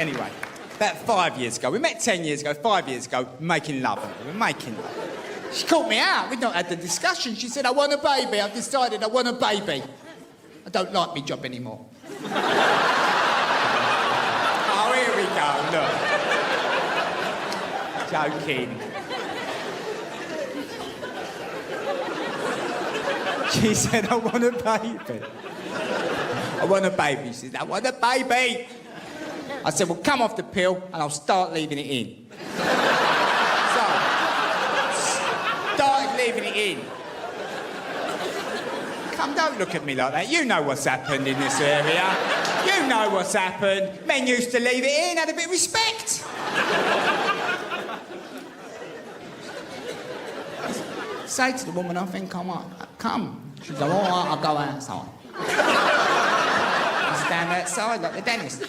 Anyway, about 5 years ago, we met 10 years ago, 5 years ago, making love. We were making love. She called me out. We'd not had the discussion. She said, I want a baby. I've decided I want a baby. I don't like my job anymore. Oh, here we go, look. Joking. She said, I want a baby. I want a baby. She said, I want a baby. I said, well, come off the pill and I'll start leaving it in. So, started leaving it in. Come, don't look at me like that. You know what's happened in this area. You know what's happened. Men used to leave it in, had a bit of respect. Say to the woman, I think I might come. She'd go, all right, I'll go outside. I stand outside like the dentist.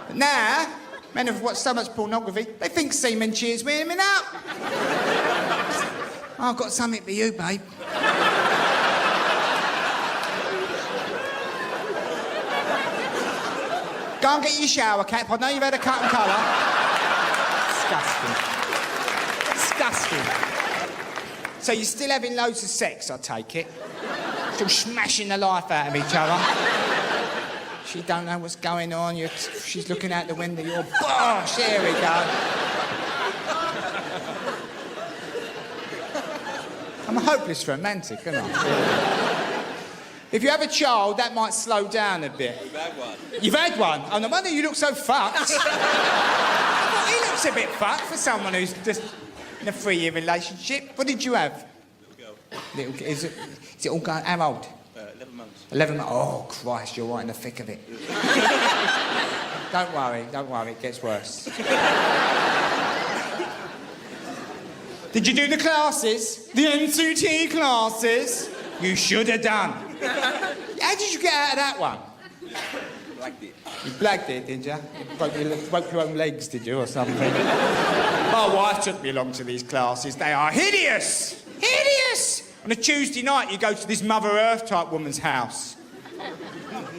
But now, men have watched so much pornography, they think semen cheers women up. Oh, I've got something for you, babe. Go and get your shower cap. I know you've had a cut and colour. Disgusting. So you're still having loads of sex, I take it? Still smashing the life out of each other? She don't know what's going on. She's looking out the window. You're bosh. Here we go. I'm a hopeless romantic, aren't I? If you have a child, that might slow down a bit. You've had one. You've had one? Oh, no wonder you look so fucked. He looks a bit fucked for someone who's just in a 3-year relationship. What did you have? Little girl. Is it all going... How old? 11 months. 11 months? Oh, Christ, you're right in the thick of it. Don't worry, it gets worse. Did you do the classes? The NCT classes? You should have done. How did you get out of that one? Blagged it. You blagged it, did you? You broke your own legs, did you, or something? My wife took me along to these classes. They are hideous! Hideous! On a Tuesday night, you go to this Mother Earth type woman's house.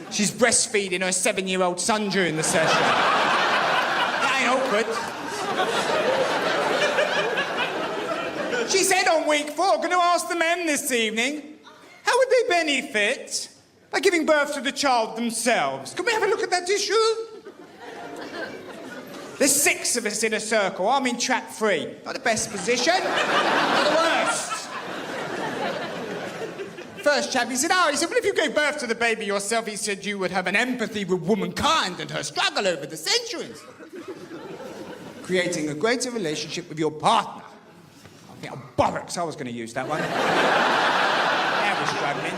She's breastfeeding her 7-year-old son during the session. That ain't awkward. She said on week 4, going to ask the men this evening, how would they benefit by giving birth to the child themselves? Can we have a look at that issue? There's 6 of us in a circle. I'm in trap 3. Not the best position, not the worst. First chap, he said, well, if you gave birth to the baby yourself, he said, you would have an empathy with womankind and her struggle over the centuries. Creating a greater relationship with your partner. I think, oh, bollocks, I was going to use that one. Now we're struggling.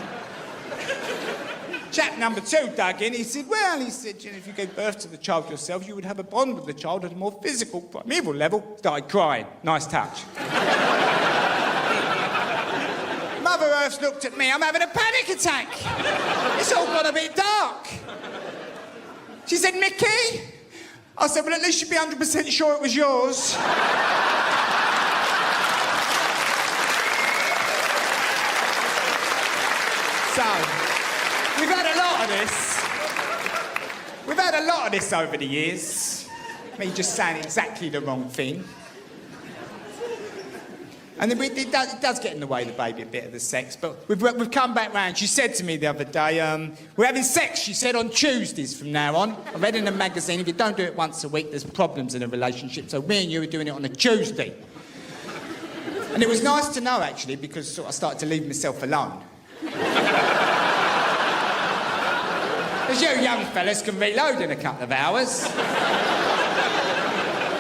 Chap number 2 dug in. He said, if you gave birth to the child yourself, you would have a bond with the child at a more physical, primeval level. Started crying. Nice touch. Mother Earth looked at me. I'm having a panic attack. It's all got a bit dark. She said, Micky? I said, well, at least you'd be 100% sure it was yours. So, we've had a lot of this. We've had a lot of this over the years. Me just saying exactly the wrong thing. And then it does get in the way of the baby a bit of the sex, but we've come back round. She said to me the other day, we're having sex, she said, on Tuesdays from now on. I read in a magazine, if you don't do it once a week, there's problems in a relationship, so me and you are doing it on a Tuesday. And it was nice to know, actually, because I started to leave myself alone. Because you young fellas can reload in a couple of hours.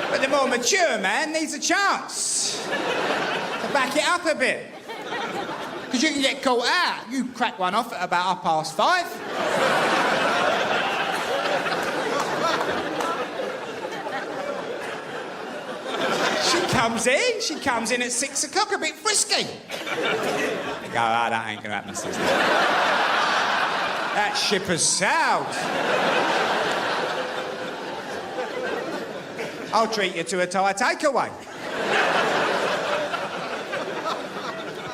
But the more mature man needs a chance to back it up a bit. Because you can get caught out. You crack one off at about 5:30. She comes in at 6 o'clock, a bit frisky. I go, that ain't gonna happen, sister. That ship has sailed. I'll treat you to a Thai takeaway.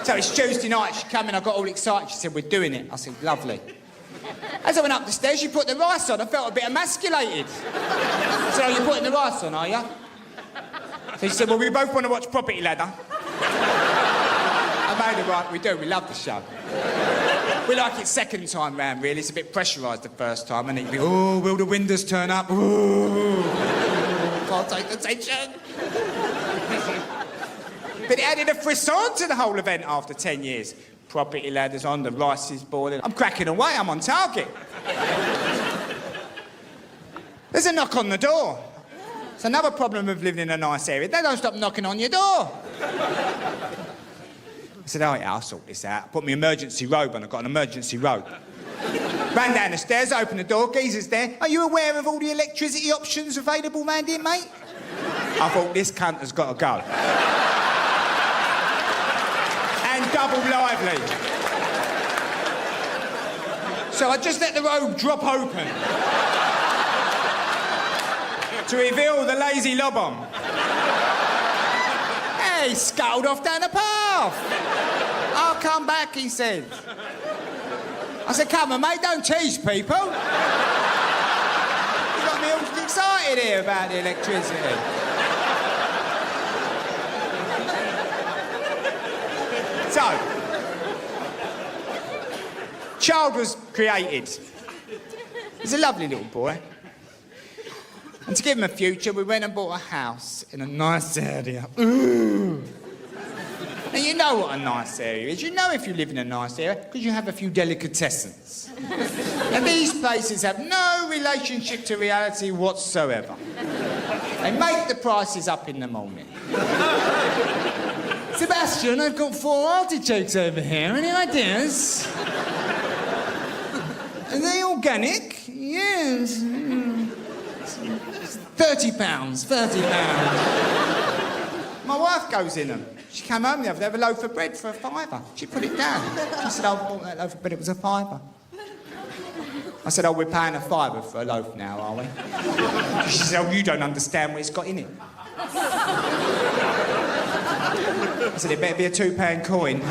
So it's Tuesday night, she came in, I got all excited. She said, we're doing it. I said, lovely. As I went up the stairs, she put the rice on. I felt a bit emasculated. So you're putting the rice on, are you? So she said, well, we both want to watch Property Ladder. I made her right, we do. We love the show. We like it second time round, really. It's a bit pressurised the first time, and it'd be, oh, will the windows turn up? Ooh, can't take the tension. But it added a frisson to the whole event after 10 years. Property Ladder's on, the rice is boiling. I'm cracking away, I'm on target. There's a knock on the door. It's another problem of living in a nice area. They don't stop knocking on your door. I said, oh, yeah, I'll sort this out. Put my emergency robe on. I've got an emergency robe. Ran down the stairs, opened the door. Geezer's there. Are you aware of all the electricity options available round here, mate? I thought, this cunt has got to go. And double lively. So I just let the robe drop open to reveal the lazy lob-on. He scuttled off down the path. I'll come back, he said. I said, come on, mate, don't tease people. You got me all excited here about the electricity. So, child was created. He's a lovely little boy. And to give him a future, we went and bought a house in a nice area. Ooh. Now, you know what a nice area is. You know if you live in a nice area, because you have a few delicatessens. And these places have no relationship to reality whatsoever. They make the prices up in the morning. Sebastian, I've got 4 artichokes over here. Any ideas? Are they organic? Yes. £30, £30. My wife goes in them. She came home the other day with a loaf of bread for £5. She put it down. She said, I bought that loaf of bread, it was £5. I said, oh, we're paying £5 for a loaf now, are we? She said, oh, you don't understand what it's got in it. I said, it better be a £2 coin.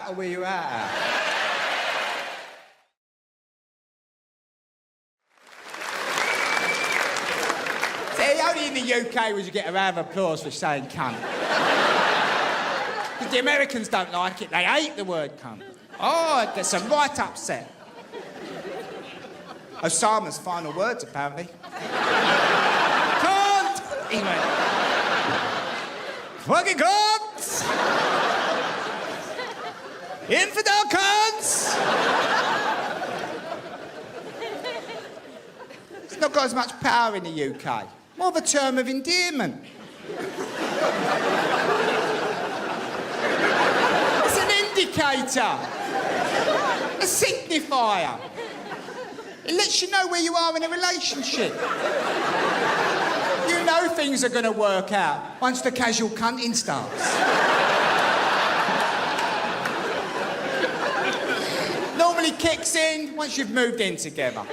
Or where you at? See, only in the UK would you get a round of applause for saying cunt. Because the Americans don't like it, they hate the word cunt. Oh, it gets them right upset. Osama's final words, apparently. Cunt! He went, fucking cunt! Infidel cunts! It's not got as much power in the UK. More of a term of endearment. It's an indicator. A signifier. It lets you know where you are in a relationship. You know things are going to work out once the casual cunting starts. Normally kicks in once you've moved in together.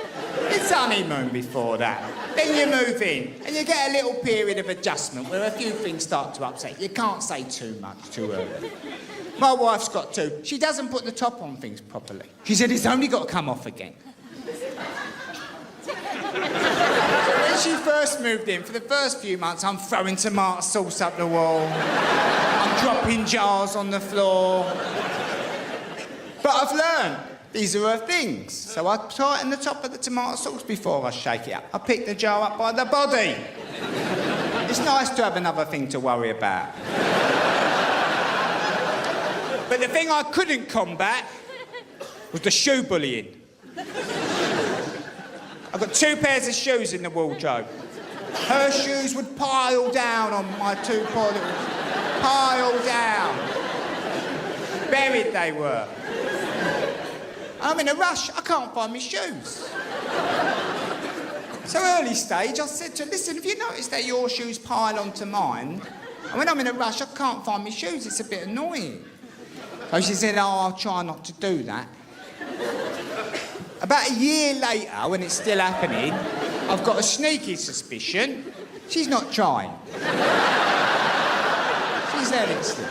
It's honeymoon before that. Then you move in and you get a little period of adjustment where a few things start to upset. You can't say too much too early. My wife's got to. She doesn't put the top on things properly. She said it's only got to come off again. When she first moved in, for the first few months, I'm throwing tomato sauce up the wall. I'm dropping jars on the floor. But I've learned. These are her things. So I tighten the top of the tomato sauce before I shake it up. I pick the jar up by the body. It's nice to have another thing to worry about. But the thing I couldn't combat was the shoe bullying. I've got 2 pairs of shoes in the wardrobe. Her shoes would pile down on my 2 poor little... Pile down. Buried they were. I'm in a rush, I can't find my shoes. So early stage, I said to her, listen, have you noticed that your shoes pile onto mine? And when I'm in a rush, I can't find my shoes, it's a bit annoying. So she said, oh, I'll try not to do that. About a year later, when it's still happening, I've got a sneaky suspicion she's not trying. She's Please let it slip.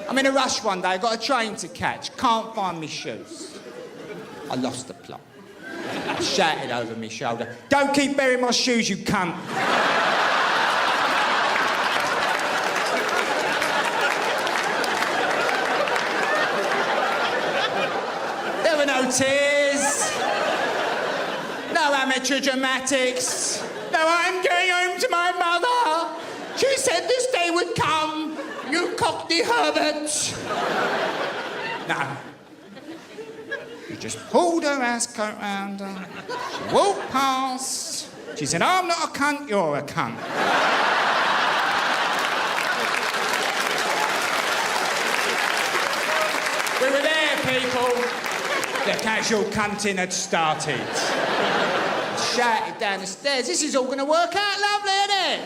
I'm in a rush one day. I got a train to catch. Can't find my shoes. I lost the plot. I shouted over my shoulder, "Don't keep burying my shoes, you cunt." There were no tears, no amateur dramatics, no "I'm going home to my mother. She said this day would come, you cockney Herbert." No. She just pulled her ass coat round her. She walked past. She said, "I'm not a cunt, you're a cunt." We were there, people. The casual cunting had started. I shouted down the stairs, "This is all going to work out lovely, isn't it?"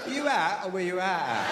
Were you out or were you out?